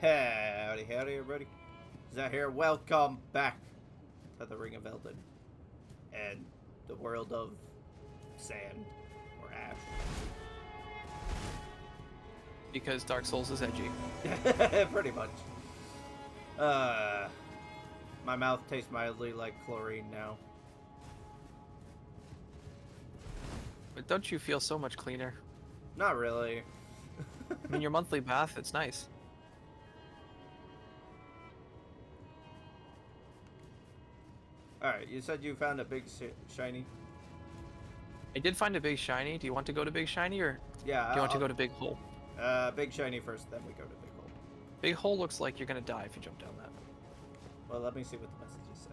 Howdy, howdy, everybody. Zach here. Welcome back to the Ring of Elden and the world of sand or ash. Because Dark Souls is edgy. Pretty much. My mouth tastes mildly like chlorine now. But don't you feel so much cleaner? Not really. I mean, your monthly bath, it's nice. Alright, you said you found a big shiny? I did find a big shiny. Do you want to go to Big Shiny, or Yeah, do you want to go to Big Hole? Big shiny first, then we go to Big Hole. Big Hole looks like you're gonna die if you jump down that. Well, let me see what the messages say.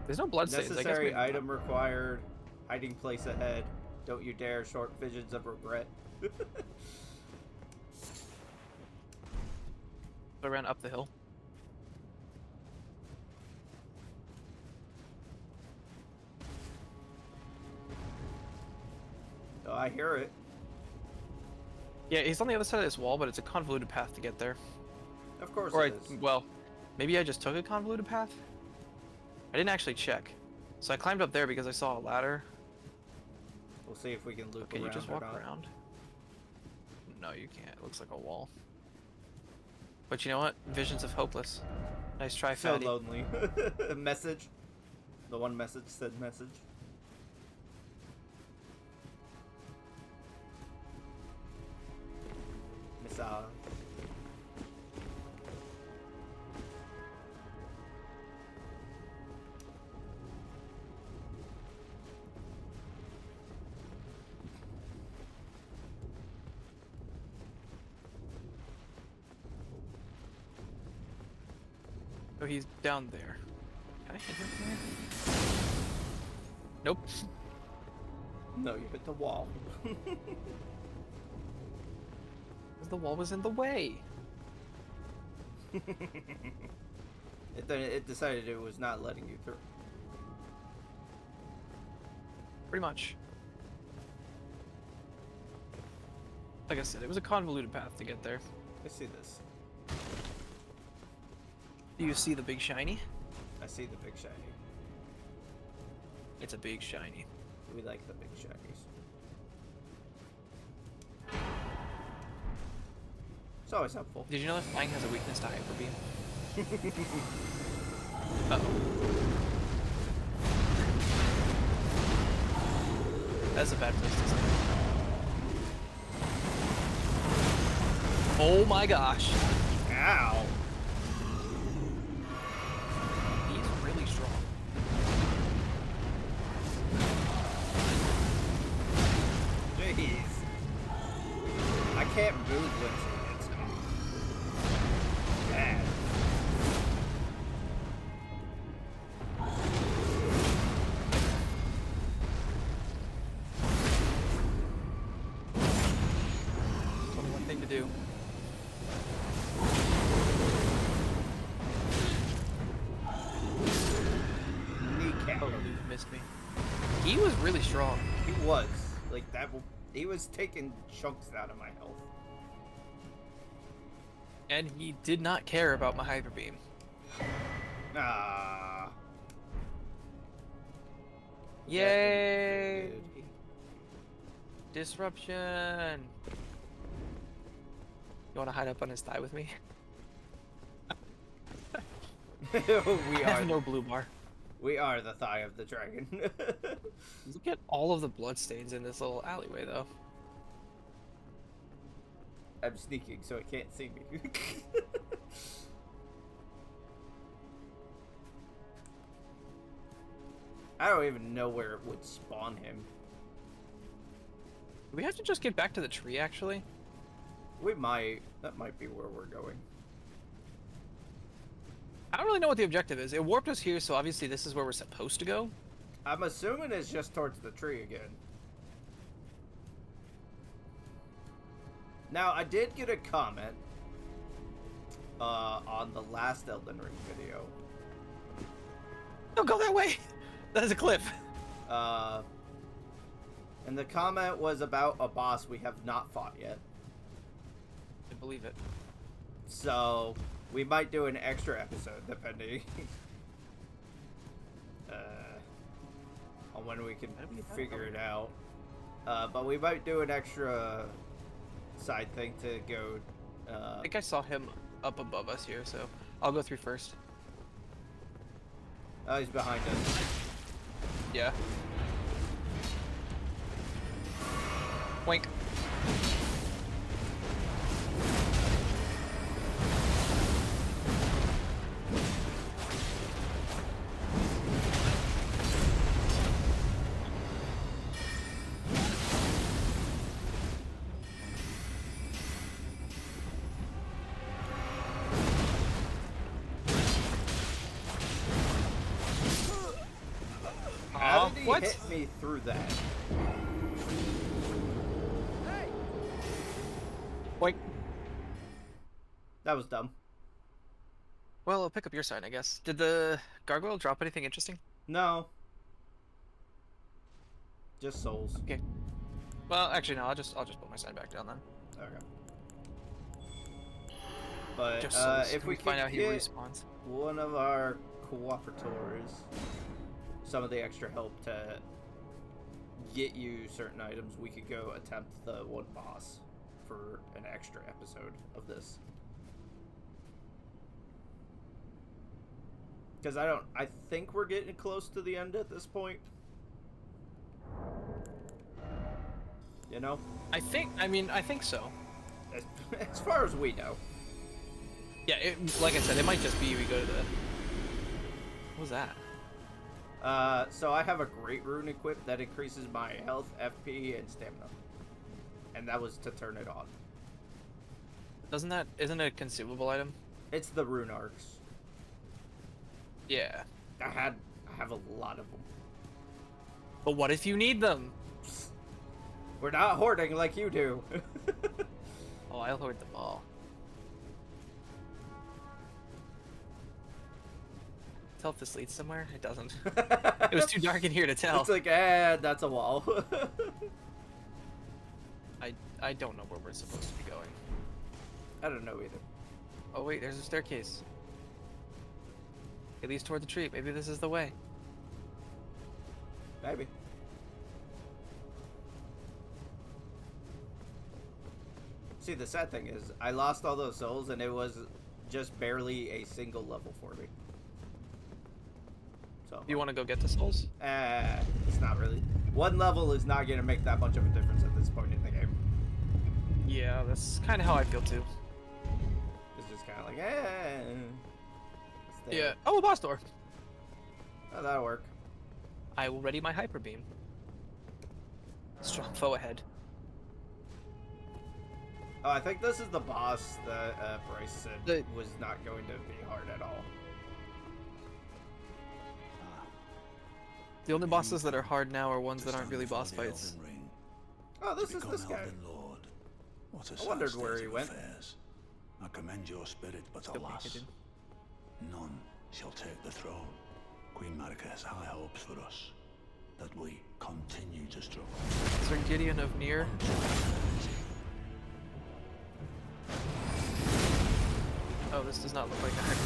There's no bloodstains. Necessary item required. Hiding place ahead. Don't you dare short visions of regret. I ran up the hill. Oh, I hear it. Yeah, he's on the other side of this wall, but it's a convoluted path to get there. Of course Or it is. well, maybe I just took a convoluted path? I didn't actually check. So I climbed up there because I saw a ladder. We'll see if we can loop Can around you just or walk not. around? No, you can't. It looks like a wall. But you know what? Visions of hopeless. Nice try, So fatty. lonely. Message. The one message said message. Missile. Oh, he's down there. Can I hit him from here? Nope. No, you hit the wall. Because the wall was in the way. It decided it was not letting you through. Pretty much. Like I said, it was a convoluted path to get there. I see this. Do you see the big shiny? I see the big shiny. It's a big shiny. We like the big shinies. It's always helpful. Did you know that flying has a weakness to hyper beam? Uh-oh. That's a bad place to start. Oh my gosh. Ow! He's really strong. Jeez. I can't move when she hits me. Bad. There's only one thing to do. Kneecap. Oh, you missed me. He was really strong. He was. Like, that. He was taking chunks out of my health. And he did not care about my hyper beam. Ah. Yay! Disruption! You want to hide up on his thigh with me? We I have are. no blue bar. We are the thigh of the dragon. Look at all of the bloodstains in this little alleyway, though. I'm sneaking, so it can't see me. I don't even know where it would spawn him. Do we have to just get back to the tree, actually? We might. That might be where we're going. I don't really know what the objective is. It warped us here, so obviously this is where we're supposed to go. I'm assuming it's just towards the tree again. Now, I did get a comment on the last Elden Ring video. Don't go that way! That is a cliff. And the comment was about a boss we have not fought yet. I believe it. So we might do an extra episode depending on when we can figure it out. But we might do an extra side thing to go. I think I saw him up above us here, so I'll go through first. Oh, he's behind us. Yeah. Wink. How did he what? hit me through that? Wink. That was dumb. Well, I'll pick up your sign, I guess. Did the gargoyle drop anything interesting? No. Just souls. Okay. Well, actually, no. I'll just put my sign back down then. Okay. But Just souls. if Can we find could out he get respawns. one of our cooperators some of the extra help to get you certain items, we could go attempt the one boss for an extra episode of this. Because I think we're getting close to the end at this point. You know? I think so. As far as we know. Yeah, like I said, it might just be we go to the... What was that? So I have a great rune equipped that increases my health, FP, and stamina. And that was to turn it on. Isn't it a consumable item? It's the rune arcs. Yeah. I have a lot of them. But what if you need them? We're not hoarding like you do. Oh, I'll hoard them all. Tell if this leads somewhere? It doesn't. It was too dark in here to tell. It's like, that's a wall. I don't know where we're supposed to be going. I don't know either. Oh wait, there's a staircase. It leads toward the tree. Maybe this is the way. Maybe. See, the sad thing is, I lost all those souls, and it was just barely a single level for me. So. You want to go get the souls? It's not really. One level is not going to make that much of a difference at this point in the game. Yeah, that's kind of how I feel too. It's just kind of like, it's Yeah. there. Oh, a boss door. Oh, that'll work. I will ready my hyper beam. Strong foe ahead. Oh, I think this is the boss that Bryce said was not going to be hard at all. The only bosses that are hard now are ones that aren't really boss fights. Oh, this is this guy. I wondered where he went. I commend your spirit, but alas, none shall take the throne. Queen Marika has high hopes for us, that we continue to struggle. Sir Gideon of Nier. Oh, this does not look like a hyper.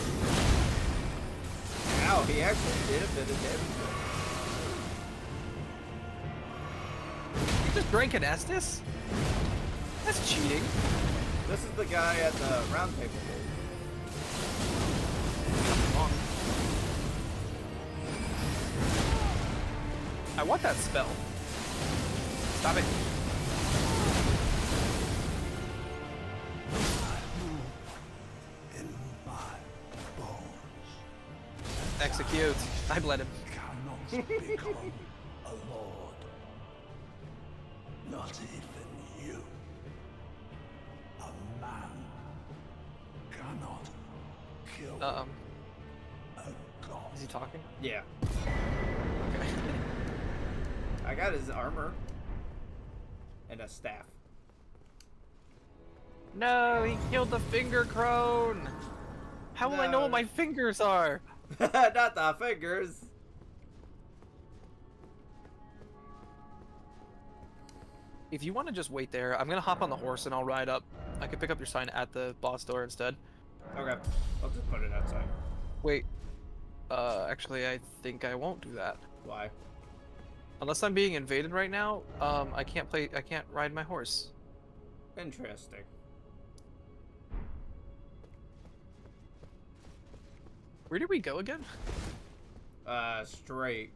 Wow, he actually did a bit of damage. You just drank an Estus? That's cheating. This is the guy at the round table. I want that spell. Stop it. In my bones. Execute. I bled him. Cannot become a lord. Not even you. A man cannot kill a god. Is he talking? Yeah. Okay. I got his armor. And a staff. No, he killed the finger crone. How will I know what my fingers are? Not the fingers. If you want to just wait there, I'm gonna hop on the horse and I'll ride up I could pick up your sign at the boss door instead. Okay, I'll just put it outside. Wait. Actually, I think I won't do that. Why? Unless I'm being invaded right now, I can't ride my horse. Interesting. Where did we go again? Straight.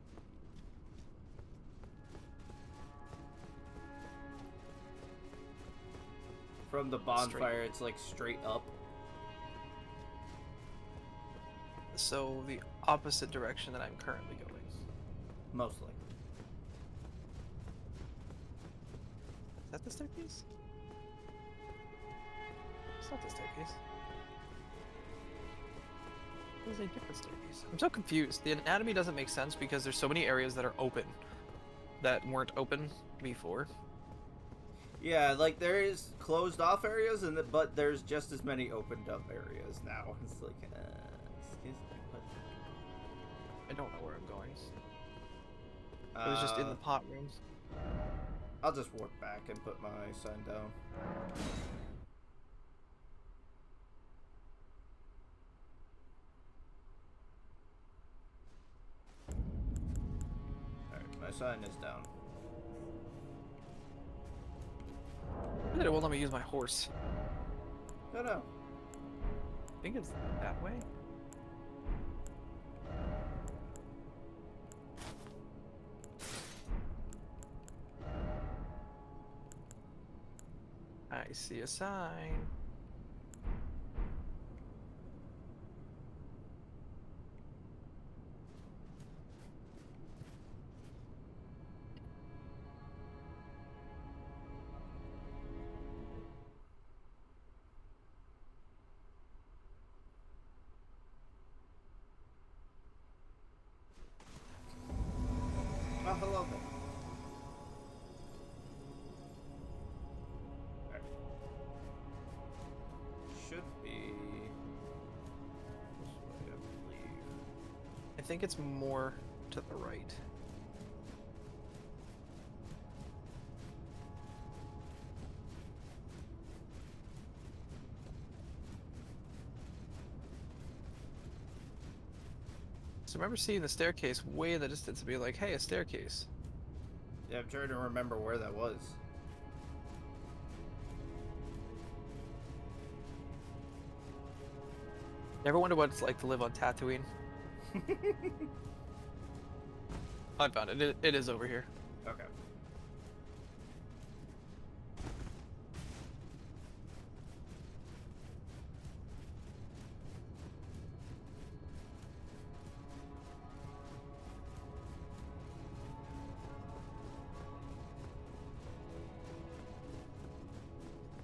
From the bonfire, it's like straight up. So the opposite direction that I'm currently going. Mostly. Is that the staircase? It's not the staircase. There's a different staircase. I'm so confused. The anatomy doesn't make sense because there's so many areas that are open that weren't open before. Yeah, like there is closed off areas, but there's just as many opened up areas now. It's like, excuse me, what? I don't know where I'm going. It was just in the pot rooms. I'll just warp back and put my sign down. Alright, my sign is down. It won't let me use my horse. No, no. I think it's that way. I see a sign. Oh, hello there. Alright. Should be this way, I believe. I think it's more to the right. So I remember seeing the staircase way in the distance and being like, hey, a staircase. Yeah, I'm trying to remember where that was. Never wonder what it's like to live on Tatooine. I found it. It is over here. Okay.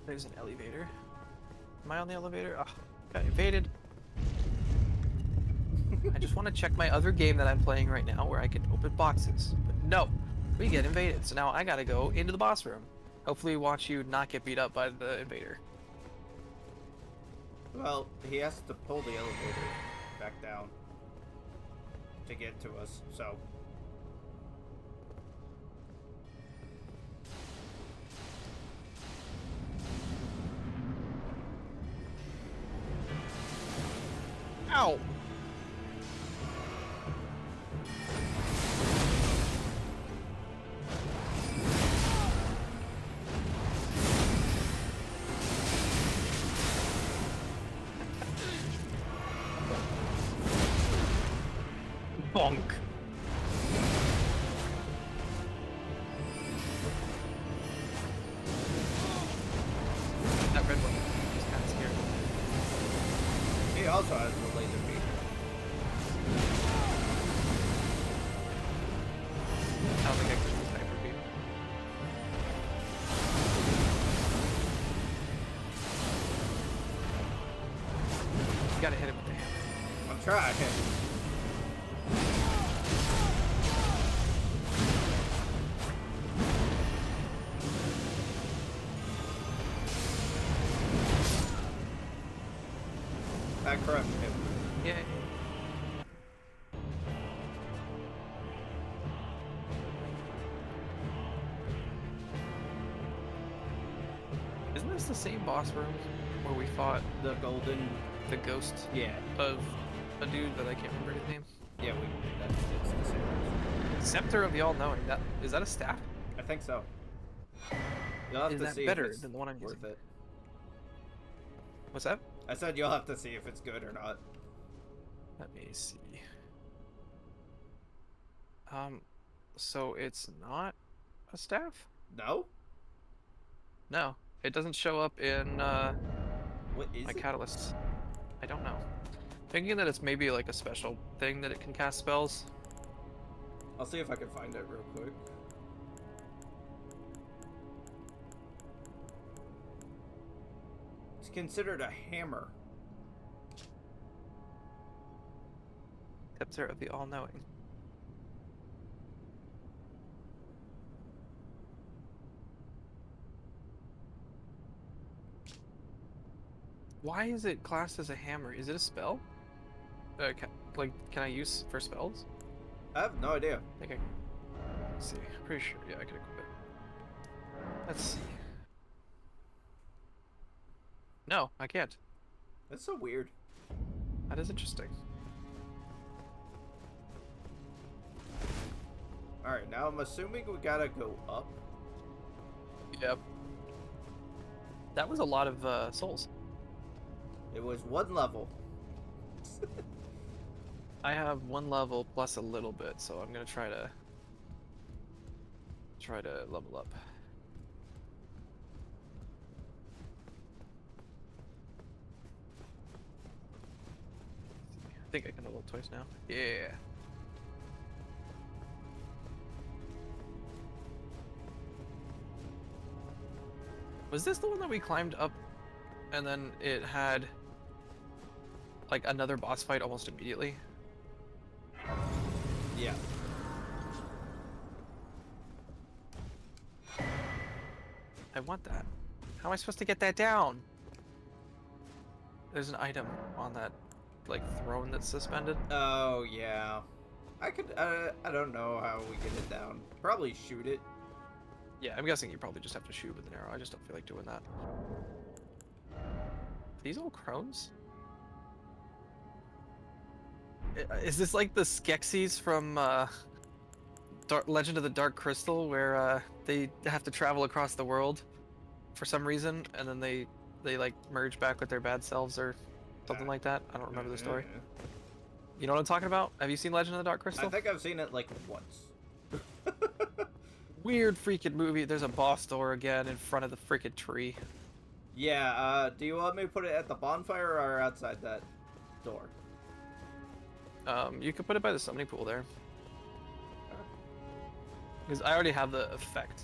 There's an elevator. Am I on the elevator? Oh, got invaded. I just want to check my other game that I'm playing right now where I can open boxes. But no, we get invaded. So now I gotta go into the boss room. Hopefully watch you not get beat up by the invader. Well, he has to pull the elevator back down to get to us, so. Ow! Bonk. That red one is kind of scary. He also has the laser beam. I don't think I could use sniper beam. You gotta hit him with the hammer. I'm trying. I crushed him. Yeah. Isn't this the same boss room where we fought The golden. the ghost Yeah. of a dude that I can't remember his name? Yeah, it's the same. Scepter of the All-Knowing. Is that a staff? I think so. You'll have Is to that see better if it's than the one I'm worth using? it. What's that? I said you'll have to see if it's good or not. Let me see. So it's not a staff? No? No, it doesn't show up in What is my it? catalysts. I don't know. Thinking that it's maybe like a special thing that it can cast spells. I'll see if I can find it real quick. It's considered a hammer. Scepter of the All-Knowing. Why is it classed as a hammer? Is it a spell? Can I use for spells? I have no idea. I think let's see. Pretty sure. Yeah, I can equip it. Let's see. No, I can't. That's so weird. That is interesting. Alright, now I'm assuming we gotta go up. Yep. That was a lot of souls. It was one level. I have one level plus a little bit, so I'm gonna try to level up. I think I can level up twice now. Yeah. Was this the one that we climbed up and then it had like another boss fight almost immediately? Yeah. I want that. How am I supposed to get that down? There's an item on that like throne that's suspended. Oh, yeah. I don't know how we get it down. Probably shoot it. Yeah, I'm guessing you probably just have to shoot with an arrow. I just don't feel like doing that. These all crones? Is this like the Skeksis from Legend of the Dark Crystal, where they have to travel across the world for some reason, and then they like merge back with their bad selves or something like that? I don't remember the story. You know what I'm talking about? Have you seen Legend of the Dark Crystal? I think I've seen it like once. Weird freaking movie. There's a boss door again in front of the freaking tree. Yeah, do you want me to put it at the bonfire or outside that door? You could put it by the summoning pool there. Because I already have the effect.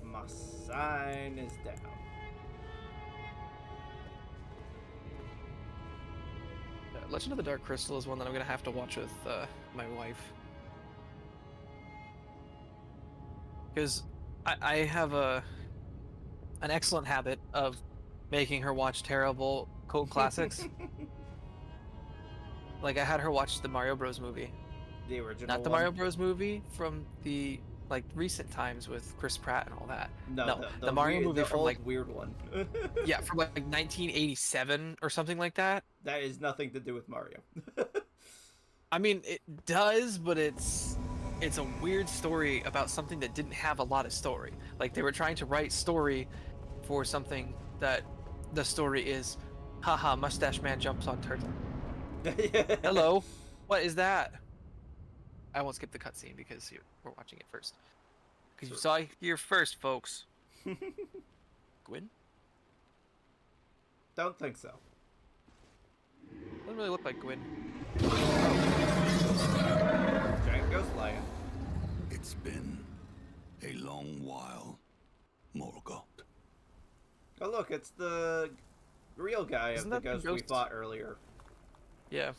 My sign is down. Legend of the Dark Crystal is one that I'm gonna have to watch with my wife. Because I have an excellent habit of making her watch terrible cult classics. Like I had her watch the Mario Bros movie. The original Not the one? Mario Bros movie from the like recent times with Chris Pratt and all that. No, the Mario movie from old like weird one. yeah, from like 1987 or something like that. That is nothing to do with Mario. I mean, it does, but it's a weird story about something that didn't have a lot of story. Like they were trying to write story for something that the story is, haha, mustache man jumps on turtle. Hello, what is that? I won't skip the cutscene because we're watching it first. Because you saw it here first, folks. Gwyn? Don't think so. Doesn't really look like Gwyn. Giant ghost lion. It's been a long while, Morgoth. Oh look, it's the real guy Isn't of the that the ghost we ghost? fought earlier. Yeah.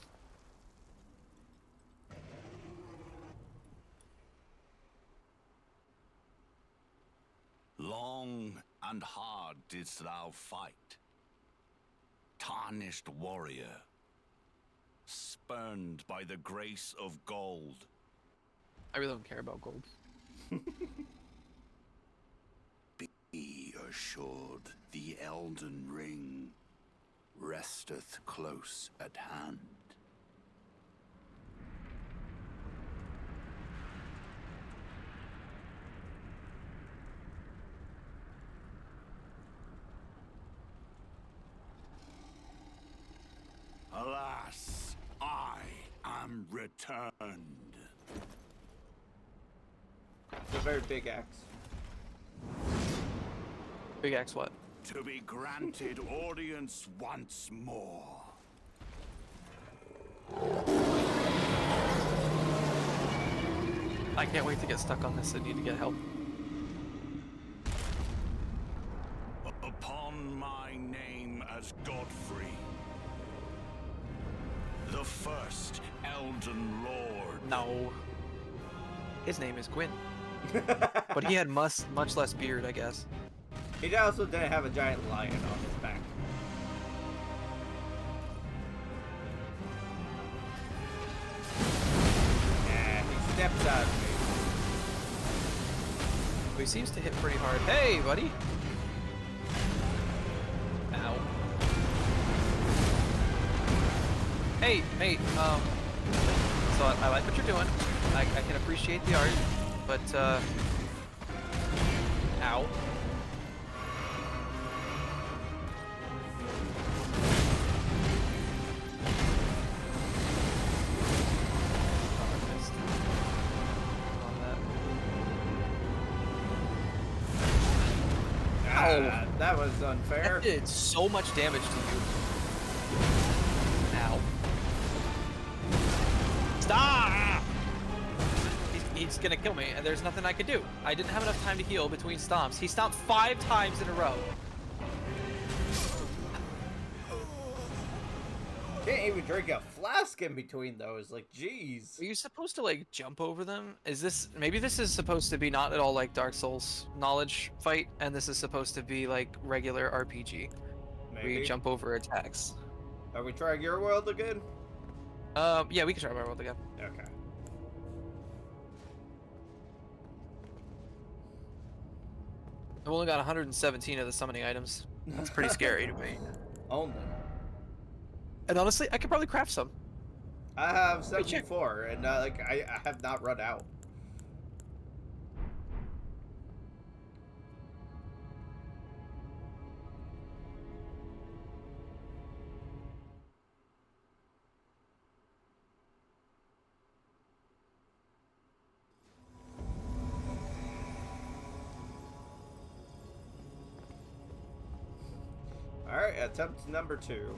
Long and hard didst thou fight, tarnished warrior. spurned by the grace of gold. I really don't care about gold. Be assured, the Elden Ring resteth close at hand. Alas, I am returned. It's a very big axe. Big X what? To be granted audience once more. I can't wait to get stuck on this. I need to get help. Upon my name as Godfrey, the first Elden Lord. No. His name is Gwyn. But he had much less beard, I guess. He also didn't have a giant lion on his back. Yeah, he steps out of me. He seems to hit pretty hard. Hey, buddy! Ow. Hey, mate, so I like what you're doing. I can appreciate the art, but, ow. That was unfair. That did so much damage to you. Ow. Stop! He's gonna kill me, and there's nothing I can do. I didn't have enough time to heal between stomps. He stomped 5 times in a row. Can't even drink a flask in between those. Like, jeez. Are you supposed to, like, jump over them? Is this... Maybe this is supposed to be not at all like Dark Souls knowledge fight, and this is supposed to be like regular RPG. Where you Maybe. jump over attacks. Are we trying your world again? Yeah, we can try my world again. Okay. I've only got 117 of the summoning items. That's pretty scary to me. Only. And honestly, I could probably craft some. I have 74, and like I have not run out. All right, attempt number 2.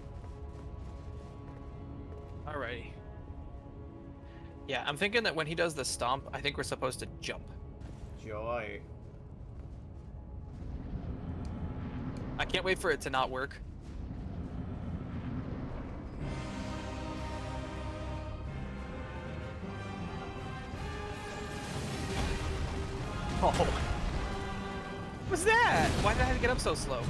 Alrighty. Yeah, I'm thinking that when he does the stomp, I think we're supposed to jump. Joy. I can't wait for it to not work. Oh. What was that? Why did I have to get up so slow?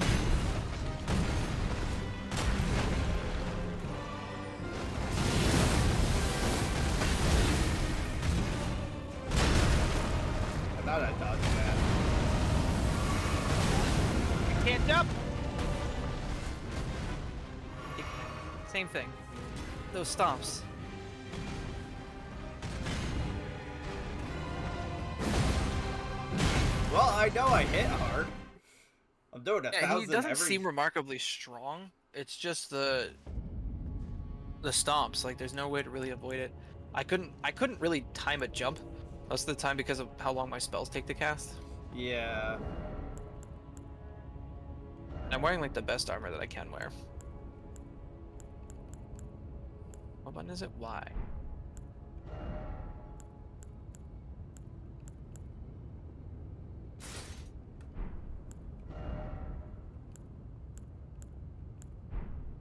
I thought I dodged that. I can't jump! Same thing. Those stomps. Well, I know I hit hard. I'm doing a Yeah, he thousand doesn't every. seem remarkably strong. It's just the stomps. Like there's no way to really avoid it. I couldn't really time a jump most of the time because of how long my spells take to cast. Yeah. And I'm wearing like the best armor that I can wear. What button is it? Y.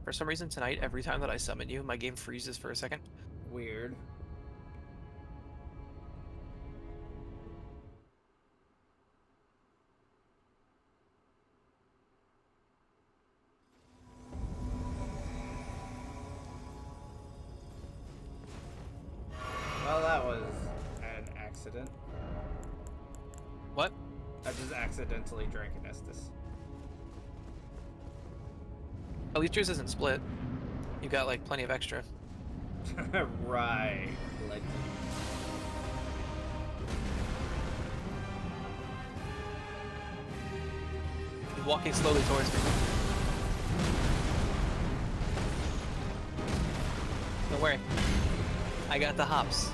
For some reason tonight, every time that I summon you, my game freezes for a second. Weird. accident. What? I just accidentally drank an Estus. At least yours isn't split. You got like plenty of extra. Right. Plenty. He's walking slowly towards me. Don't worry. I got the hops.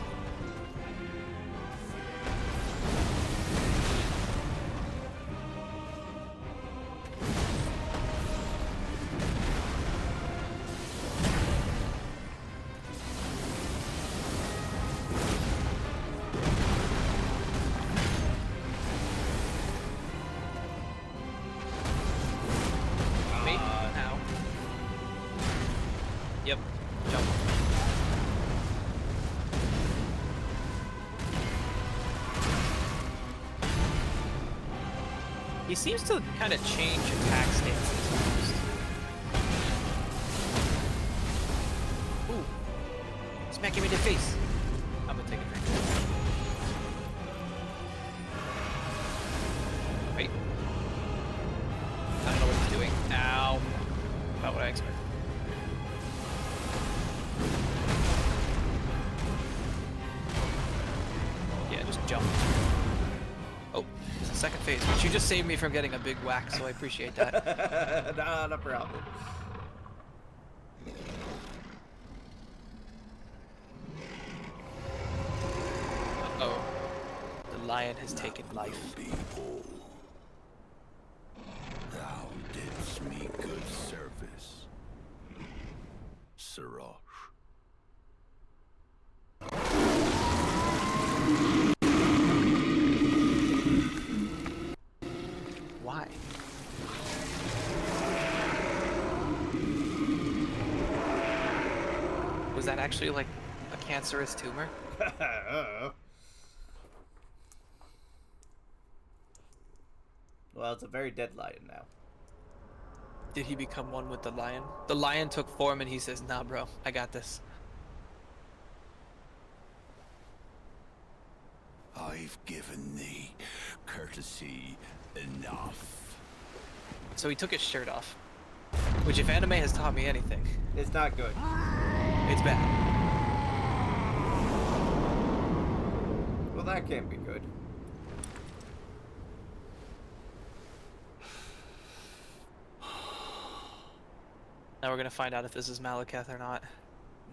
Me? Ow. Yep. Jump. He seems to kind of change attack stances almost. Ooh. Smack him in the face. I'm gonna take a drink. Wait. I don't know what he's doing. Ow. About what I expected. Yeah, just jump. Oh, it's the second phase. But you just saved me from getting a big whack, so I appreciate that. Not a problem. Uh-oh. The lion has taken life. Be all. Thou didst me good service, Siraj. Why? Was that actually like a cancerous tumor? Well, it's a very dead lion now. Did he become one with the lion? The lion took form and he says, nah, bro, I got this. I've given thee courtesy enough. So he took his shirt off. Which, if anime has taught me anything, It's not good. it's bad. Well, that can't be good. Now we're gonna find out if this is Malekith or not.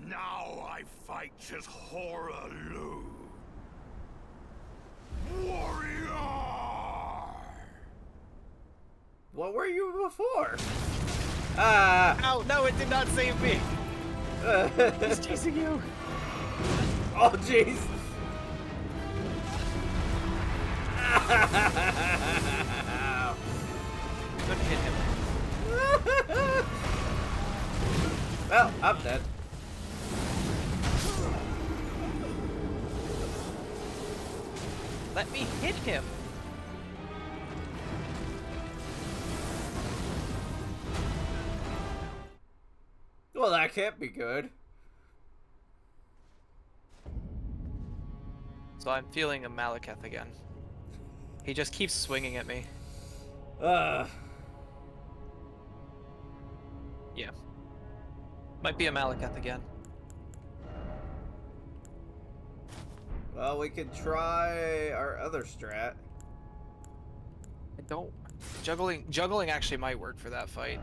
Now I fight as Horalu. Warrior! What were you before? Ah! Ow, no, it did not save me! He's chasing you! Oh, jeez! Couldn't hit him. Well, I'm dead. Let me hit him! Well, that can't be good. So I'm feeling a Malekith again. He just keeps swinging at me. Yeah. Might be a Malekith again. Well, we could try our other strat. I don't... Juggling actually might work for that fight.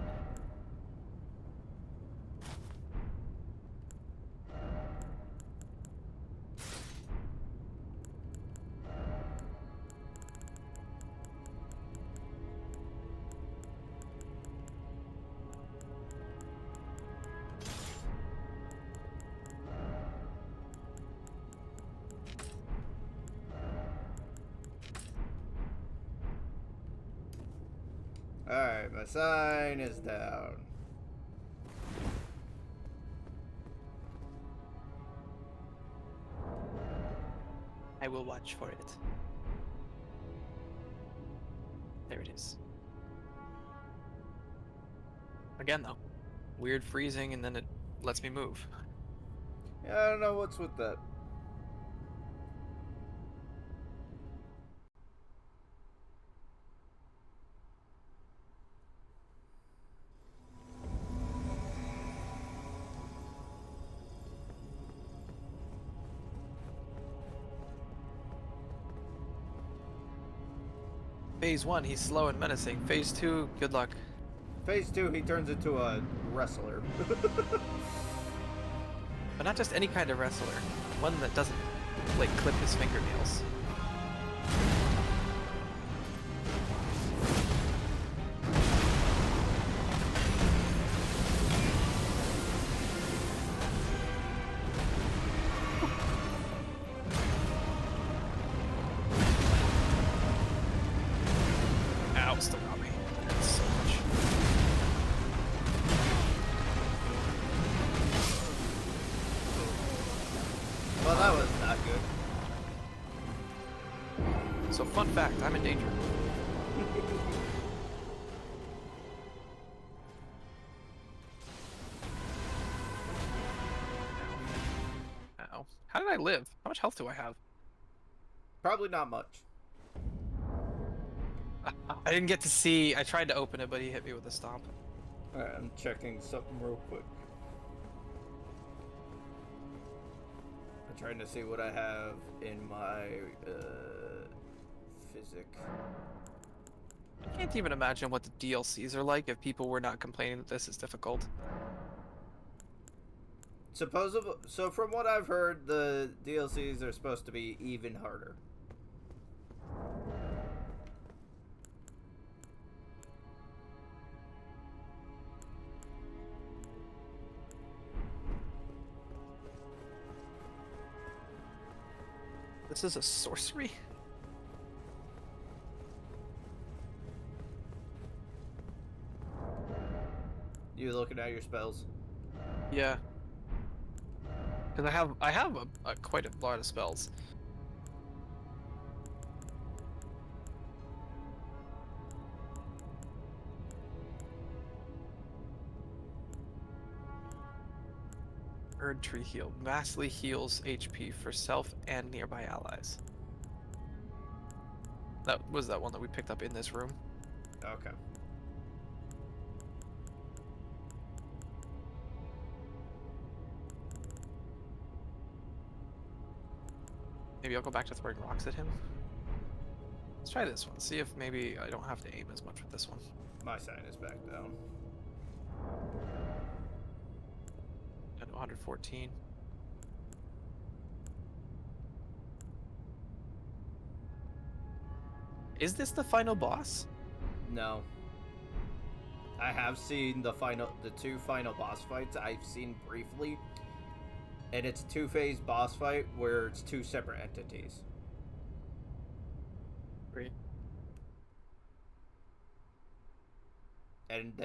Alright, my sign is down. I will watch for it. There it is. Again, though. Weird freezing, and then it lets me move. Yeah, I don't know what's with that. Phase 1, he's slow and menacing. Phase 2, good luck. Phase 2, he turns into a wrestler. But not just any kind of wrestler. One that doesn't, like, clip his fingernails. Ow, still got me. That hurts so much. Well, that was not good. So fun fact, I'm in danger. Ow. How did I live? How much health do I have? Probably not much. I didn't get to see. I tried to open it, but he hit me with a stomp. Alright, I'm checking something real quick. I'm trying to see what I have in my physic. I can't even imagine what the DLCs are like if people were not complaining that this is difficult. So from what I've heard, the DLCs are supposed to be even harder. This is a sorcery? You looking at your spells? Yeah. Because I have a quite a lot of spells. Erd Tree Heal. Vastly heals HP for self and nearby allies. That was that one that we picked up in this room. Okay. Maybe I'll go back to throwing rocks at him. Let's try this one. See if maybe I don't have to aim as much with this one. My sign is back down. At 114. Is this the final boss? No. I have seen the two final boss fights. I've seen briefly. And it's a two-phase boss fight where it's two separate entities. Great. And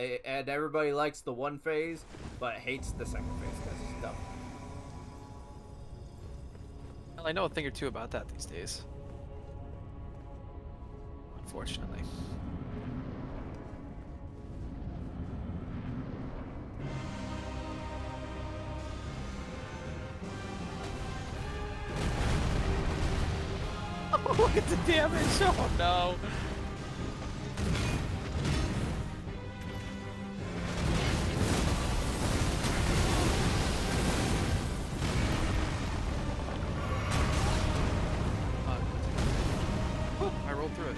everybody likes the one phase, but hates the second phase because it's dumb. Well, I know a thing or two about that these days. Unfortunately. Oh, look at the damage! Oh no! I rolled through it.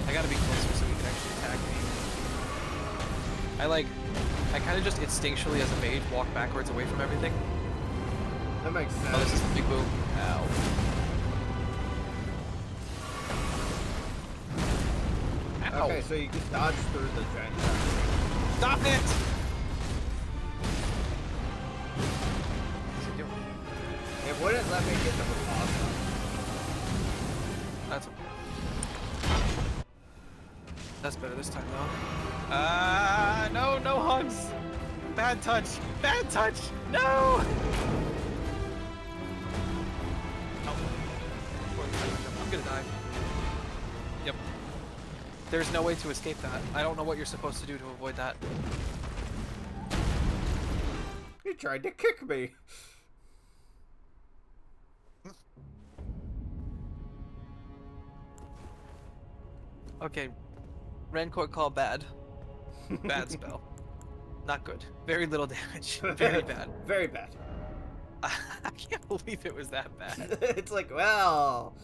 I gotta be closer so he can actually attack me. I kind of just instinctually as a mage walk backwards away from everything. That makes sense. Oh, this is the big boom. Ow. Ow. Okay, so you can dodge through the giant. Stop it! What's he doing? It wouldn't let me get the riposte. That's okay. That's better this time, though. No, no hugs! Bad touch! Bad touch! No! I'm gonna die. Yep. There's no way to escape that. I don't know what you're supposed to do to avoid that. He tried to kick me. Okay. Rancourt call bad. Bad spell. Not good. Very little damage. Very bad. Very bad. I can't believe it was that bad. It's like, well,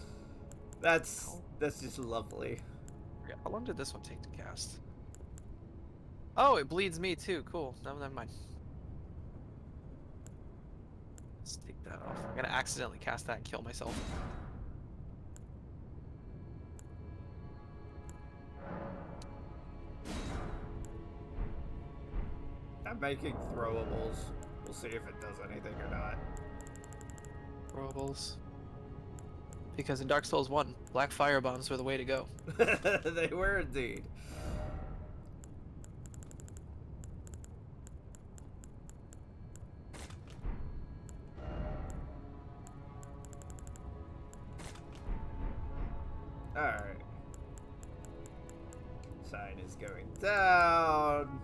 that's just lovely. Yeah, how long did this one take to cast? Oh, it bleeds me too. Cool. No, never mind. Let's take that off. I'm gonna accidentally cast that and kill myself. I'm making throwables. We'll see if it does anything or not. Throwables. Because in Dark Souls 1, black fire bombs were the way to go. They were indeed. Alright. Sign is going down.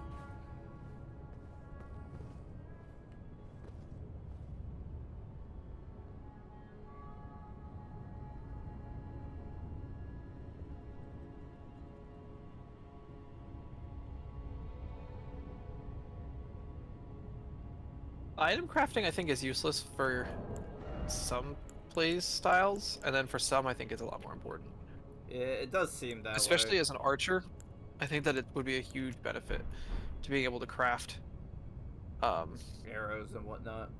Item crafting, I think, is useless for some play styles, and then for some, I think it's a lot more important. It does seem that Especially way. as an archer, I think that it would be a huge benefit to being able to craft, Arrows and whatnot.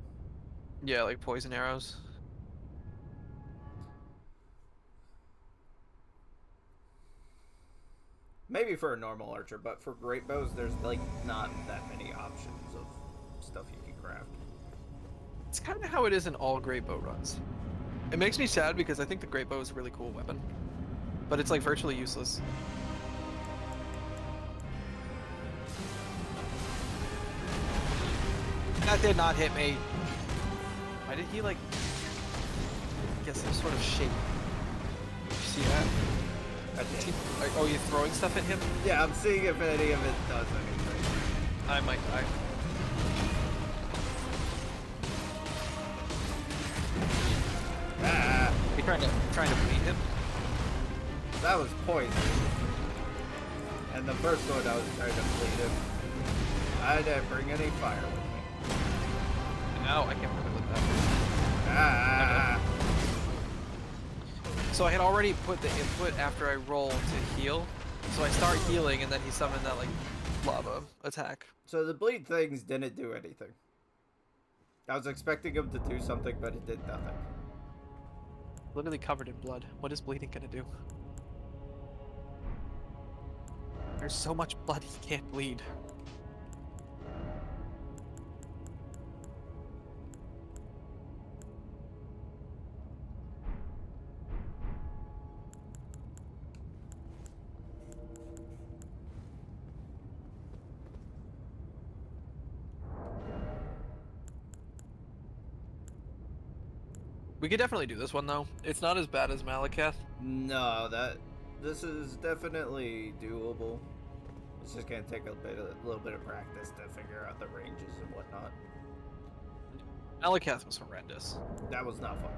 yeah, like poison arrows. Maybe for a normal archer, but for great bows, there's like not that many options of stuff you can craft. It's kind of how it is in all great bow runs. It makes me sad because I think the great bow is a really cool weapon, but it's like virtually useless. That did not hit me. Why did he like get some sort of shape? Did you see that? I did. Oh, you throwing stuff at him? Yeah, I'm seeing if any of it does anything. I might die. Ah, Are you trying to beat him? that was poison. And the first one I was trying to bleed him. I didn't bring any fire with me. No, I can't remember that. Ah. So I had already put the input after I roll to heal. So I start healing and then he summoned that like lava attack. So the bleed things didn't do anything. I was expecting him to do something, but it did nothing. Literally covered in blood. What is bleeding gonna do? There's so much blood he can't bleed. We could definitely do this one though. It's not as bad as Malekith. No, this is definitely doable. It's just gonna take a little bit of practice to figure out the ranges and whatnot. Malekith was horrendous. That was not fun.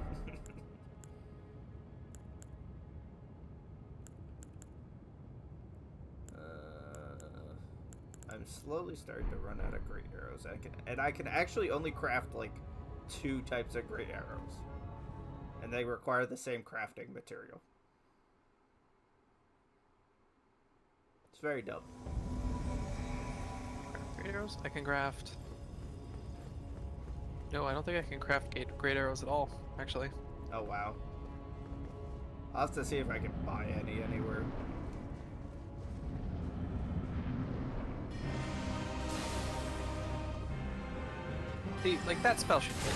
I'm slowly starting to run out of great arrows. I can actually only craft like 2 types of great arrows, and they require the same crafting material. It's very dumb. Great arrows? I can craft. No, I don't think I can craft great arrows at all, actually. Oh wow. I'll have to see if I can buy any anywhere. See, like that spell should hit.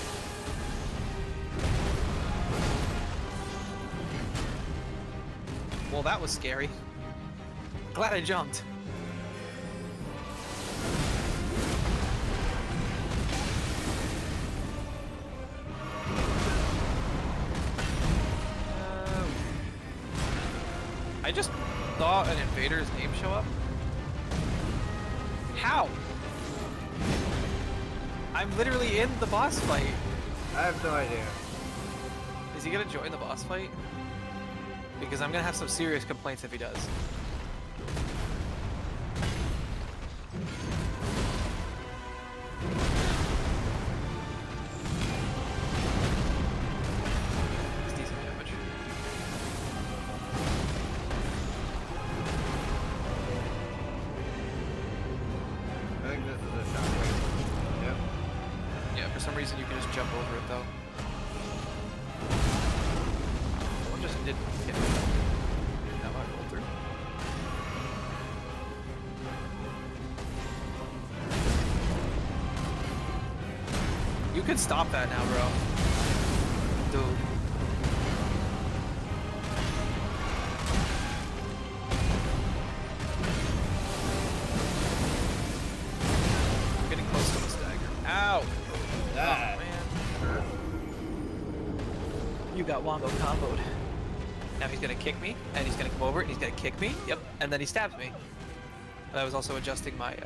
Well, that was scary. Glad I jumped. I just saw an invader's name show up. How? I'm literally in the boss fight. I have no idea. Is he gonna join the boss fight? Because I'm gonna have some serious complaints if he does. over it though. One just didn't get it. That might roll through. You could stop that now, bro. Dude. Getting close to the stagger. Ow! That. Oh, man. You got Wombo comboed. Now he's gonna kick me, and he's gonna come over, and he's gonna kick me. Yep, and then he stabs me. I was also adjusting my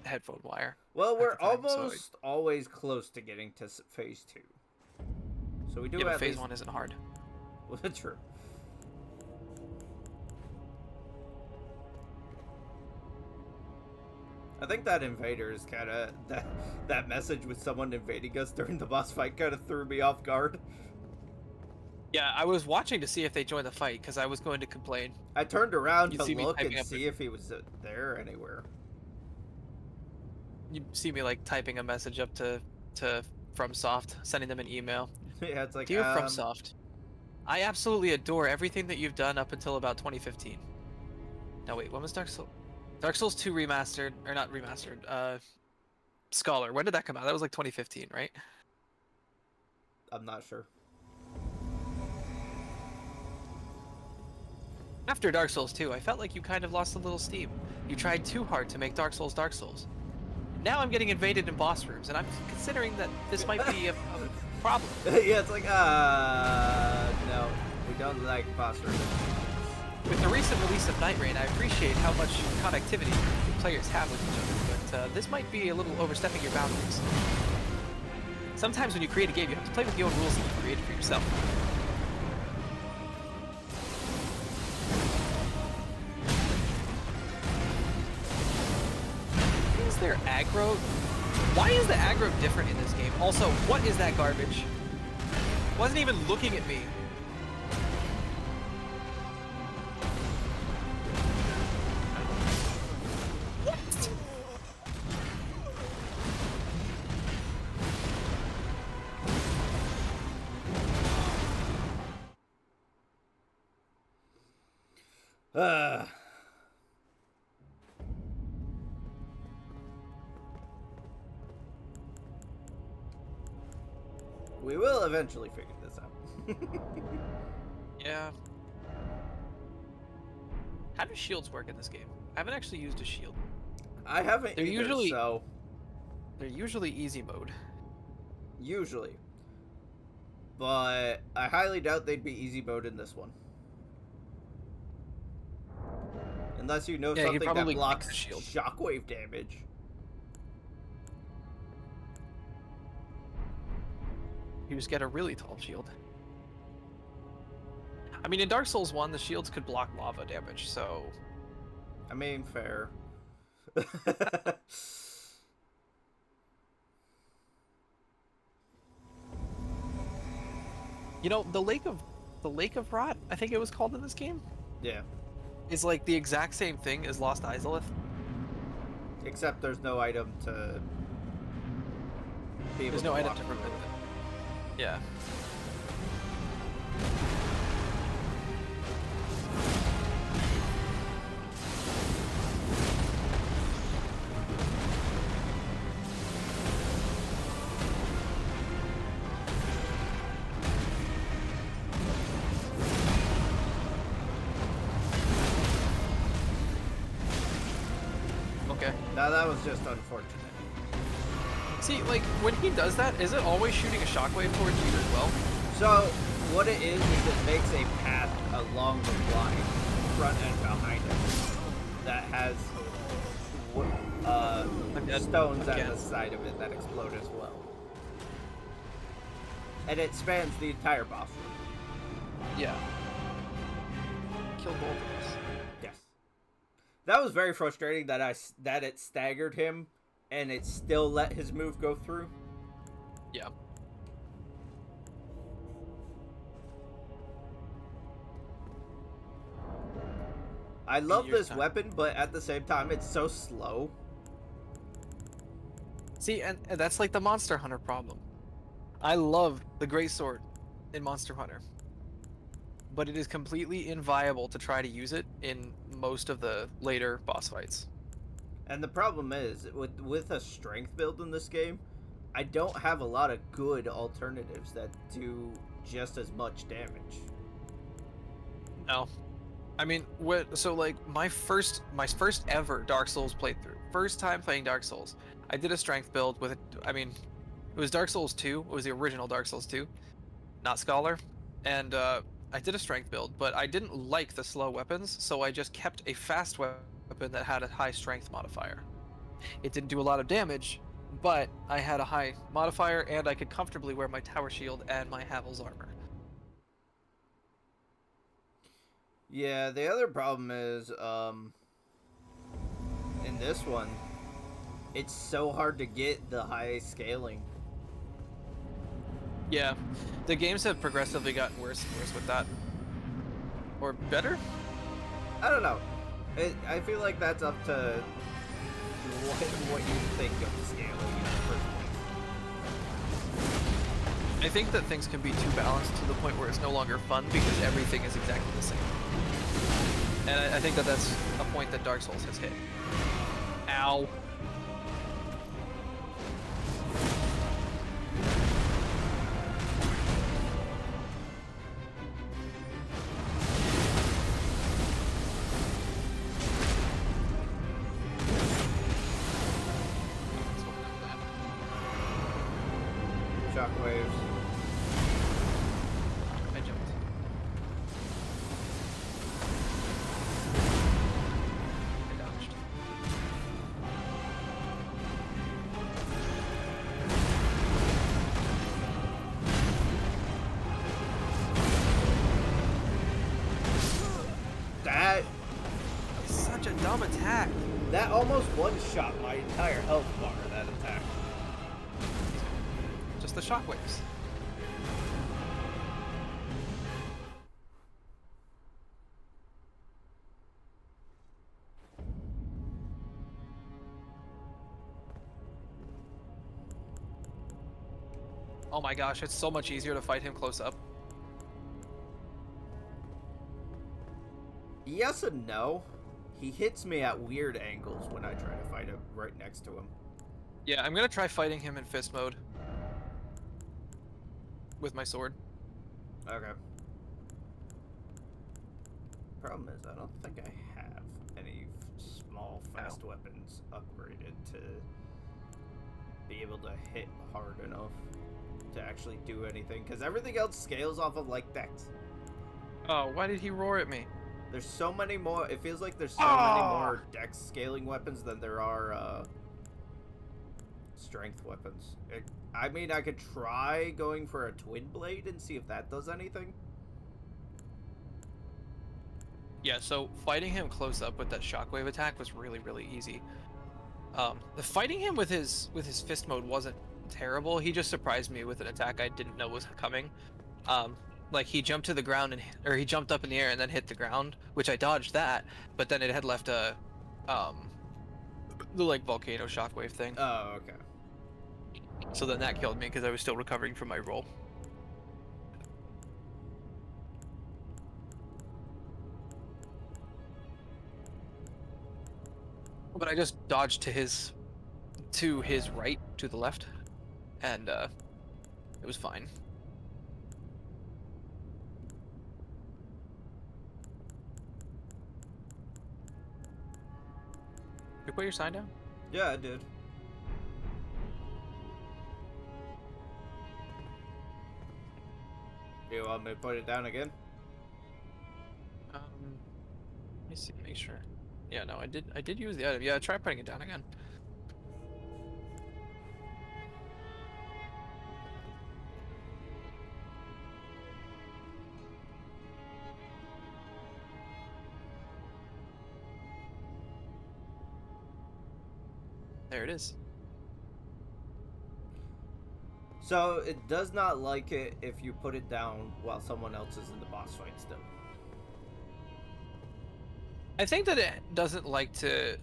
headphone wire. Well, we're time, almost always close to getting to phase 2. So we do Yeah, but at phase least... 1 isn't hard. Well, that's true. I think that invader is kind of... That message with someone invading us during the boss fight kind of threw me off guard. Yeah, I was watching to see if they joined the fight, because I was going to complain. I turned around You to see me look typing and up see if he was there anywhere. You see me, like, typing a message up to FromSoft, sending them an email. Yeah, it's like, Dear FromSoft, I absolutely adore everything that you've done up until about 2015. No, wait, when was Dark Souls? Dark Souls 2 remastered, or not remastered, Scholar. When did that come out? That was like 2015, right? I'm not sure. After Dark Souls 2, I felt like you kind of lost a little steam. You tried too hard to make Dark Souls Dark Souls. Now I'm getting invaded in boss rooms, and I'm considering that this might be a problem. Yeah, it's like, no, we don't like boss rooms. With the recent release of Night Rain, I appreciate how much connectivity the players have with each other, but this might be a little overstepping your boundaries. Sometimes when you create a game, you have to play with your own rules that you created for yourself. Is there aggro? Why is the aggro different in this game? Also, what is that garbage? Wasn't even looking at me. We will eventually figure this out. Yeah. How do shields work in this game? I haven't actually used a shield. I haven't They're either, usually- so... They're usually easy mode. Usually. But I highly doubt they'd be easy mode in this one. Unless you know Yeah, you something that probably blocks pick the shield. shockwave damage. You just get a really tall shield. I mean, in Dark Souls 1, the shields could block lava damage, so... I mean, fair. You know, the Lake of Rot, I think it was called in this game, Yeah. is like the exact same thing as Lost Izalith. Except there's no item to be able There's to no item walk to through prevent it. it. Yeah. Okay. Now that was just unfortunate. See, like, when he does that, is it always shooting a shockwave towards you as well? So, what it is it makes a path along the line, front and behind it, that has stones at the side of it that explode as well. And it spans the entire boss room. Yeah. Kill both of us. Yes. That was very frustrating that it staggered him and it still let his move go through. Yeah. I love this weapon, but at the same time, it's so slow. See, and that's like the Monster Hunter problem. I love the Great Sword in Monster Hunter, but it is completely inviable to try to use it in most of the later boss fights. And the problem is, with a strength build in this game, I don't have a lot of good alternatives that do just as much damage. No. I mean, so like my first ever Dark Souls playthrough, first time playing Dark Souls, I did a strength build with I mean, it was Dark Souls 2, it was the original Dark Souls 2, not Scholar, and I did a strength build, but I didn't like the slow weapons, so I just kept a fast weapon that had a high strength modifier. It didn't do a lot of damage, but I had a high modifier, and I could comfortably wear my tower shield and my Havel's armor. Yeah, the other problem is, in this one, it's so hard to get the high scaling. Yeah, the games have progressively gotten worse and worse with that. Or better? I don't know. I feel like that's up to what you think of the scaling in the first place. I think that things can be too balanced to the point where it's no longer fun because everything is exactly the same. And I think that that's a point that Dark Souls has hit. Ow. Shockwaves. I jumped. I dodged. That Such a dumb attack. almost one-shot my entire health bar, that attack. Just the shockwaves. Oh my gosh, it's so much easier to fight him close up. Yes and no. He hits me at weird angles when I try to fight him right next to him. Yeah, I'm gonna try fighting him in fist mode. With my sword. Okay. Problem is, I don't think I have any small fast weapons upgraded to be able to hit hard enough to actually do anything, because everything else scales off of, like, dex. Oh, why did he roar at me? There's so many more, it feels like there's so many more dex scaling weapons than there are, strength weapons. I mean, I could try going for a twin blade and see if that does anything. Yeah, so fighting him close up with that shockwave attack was really, really easy. The fighting him with his fist mode wasn't terrible. He just surprised me with an attack I didn't know was coming. Like he jumped to the ground or he jumped up in the air and then hit the ground, which I dodged that, but then it had left a the like volcano shockwave thing. Oh, okay. So then that killed me because I was still recovering from my roll. But I just dodged to his right, to the left, and it was fine. You put your sign down? Yeah, I did. Do you want me to put it down again? Let me see, make sure. Yeah, no, I did use the item. Yeah, try putting it down again. There it is. So, it does not like it if you put it down while someone else is in the boss fight still. I think that it doesn't like to...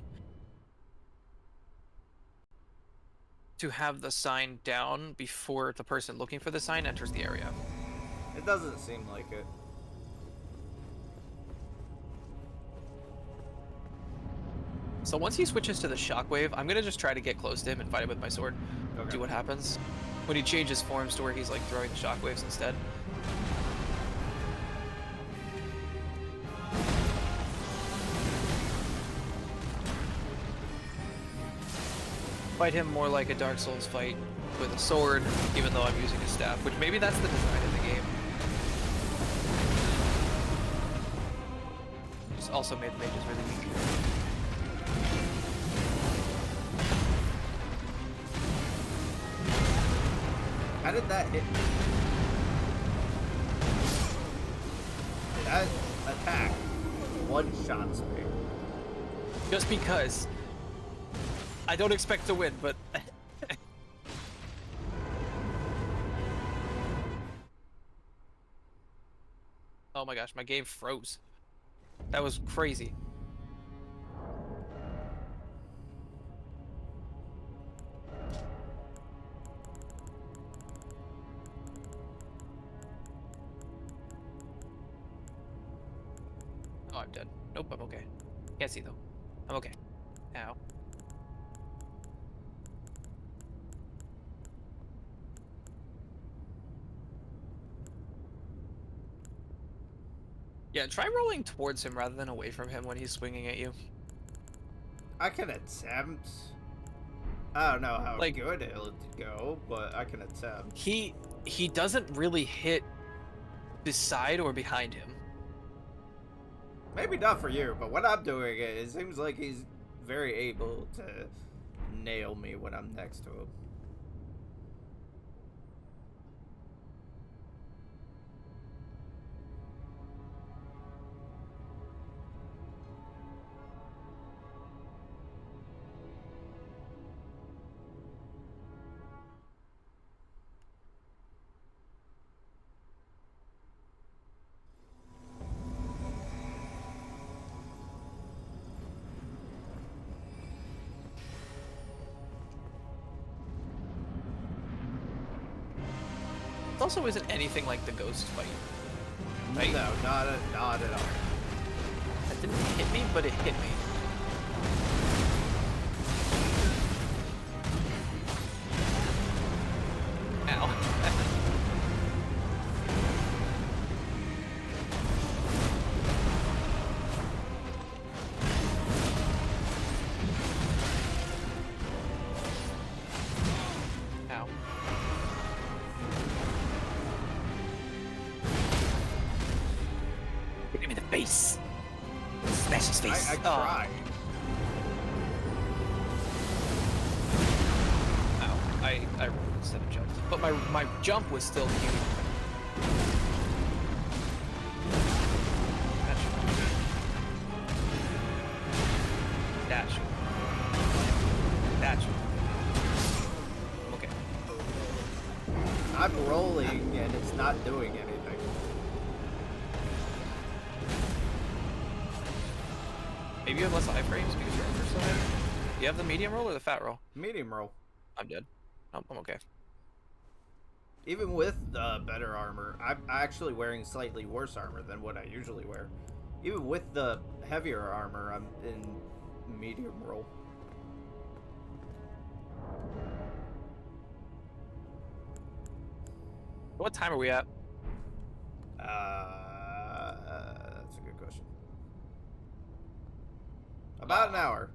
to have the sign down before the person looking for the sign enters the area. It doesn't seem like it. So once he switches to the shockwave, I'm gonna just try to get close to him and fight him with my sword. Okay. See what happens. When he changes forms to where he's like throwing the shockwaves instead. Fight him more like a Dark Souls fight with a sword, even though I'm using a staff, which maybe that's the design of the game. Just also made the mages really weak. How did that hit me? That attack one-shots me. Just because. I don't expect to win, but... Oh my gosh, my game froze. That was crazy. Oh, I'm dead. Nope, I'm okay. Can't see though. I'm okay. Ow. Yeah, try rolling towards him rather than away from him when he's swinging at you. I can attempt. I don't know how Like, good it'll go, but I can attempt. He doesn't really hit beside or behind him. Maybe not for you, but when I'm doing it, it seems like he's very able to nail me when I'm next to him. It also isn't anything like the ghost fight. Right? No, not at all. That didn't hit me, but it hit me. Ow. Ow. Give me the face. Smash his face. I tried. Ow. I rolled instead of jumped. But my jump was still huge. Dash. Dash. Okay. I'm rolling and it's not doing anything. Maybe you have less iframes because your armor's so heavy. Do you have the medium roll or the fat roll? Medium roll. I'm dead. I'm okay. Even with the better armor, I'm actually wearing slightly worse armor than what I usually wear. Even with the heavier armor, I'm in medium roll. What time are we at? That's a good question. About an hour.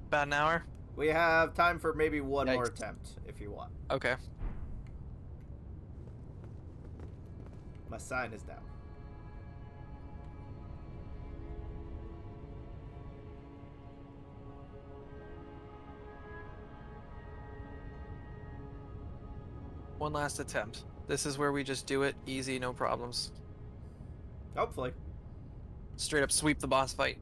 About an hour? We have time for maybe one more Yikes. attempt, if you want. Okay. My sign is down. One last attempt. This is where we just do it easy, no problems. Hopefully. Straight up sweep the boss fight.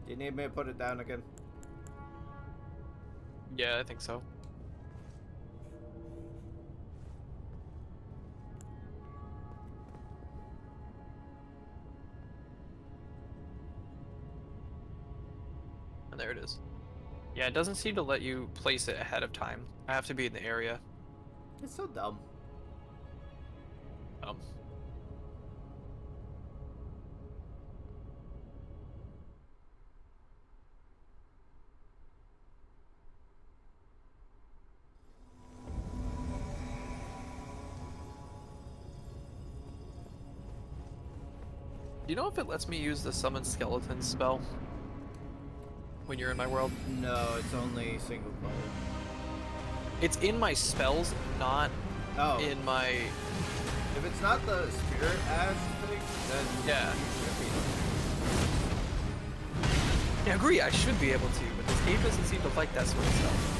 Do you need me to put it down again? Yeah, I think so. there it is. Yeah, it doesn't seem to let you place it ahead of time. I have to be in the area. It's so dumb. Um, do you know if it lets me use the summon skeleton spell when you're in my world? No, it's only single player. It's in my spells, not Oh, in my... if it's not the spirit ash thing, then Yeah. you should be. I agree, I should be able to, but this game doesn't seem to like that sort of stuff.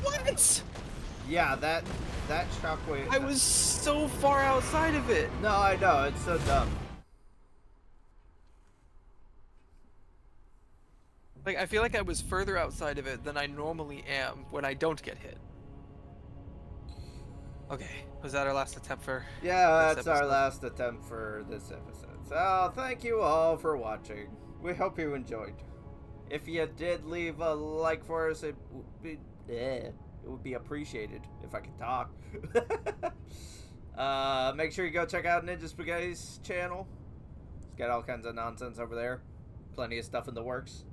What? Yeah, that shockwave. I was so far outside of it. No, I know, it's so dumb. Like, I feel like I was further outside of it than I normally am when I don't get hit. Okay, was that our last attempt for Yeah, this that's our episode? last attempt for this episode. So, thank you all for watching. We hope you enjoyed. If you did, leave a like for us. It would be appreciated if I could talk. Make sure you go check out Ninja Spaghetti's channel. He's got all kinds of nonsense over there. Plenty of stuff in the works.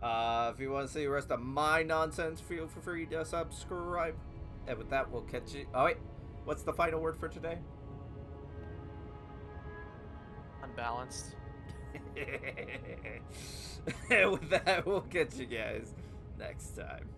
If you want to see the rest of my nonsense, feel free to subscribe. And with that, we'll catch you. Oh, wait. What's the final word for today? Unbalanced. And with that, we'll catch you guys next time.